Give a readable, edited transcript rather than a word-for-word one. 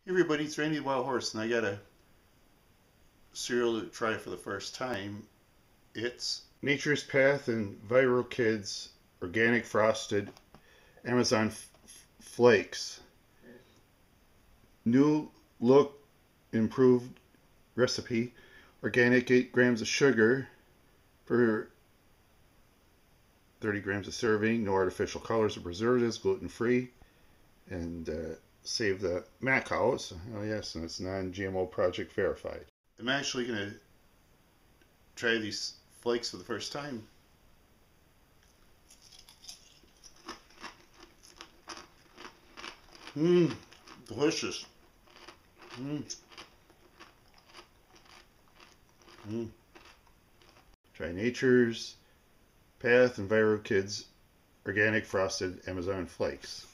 Hey everybody, it's Randy the Wild Horse, and I got a cereal to try for the first time. It's Nature's Path and envirokidz organic frosted Amazon flakes. New look, improved recipe. Organic 8 grams of sugar per 30 grams of serving. No artificial colors or preservatives. Gluten free. And save the Macaws. Oh yes, and it's non-GMO project verified. I'm actually going to try these flakes for the first time. Delicious. Try Nature's Path envirokidz organic frosted Amazon flakes.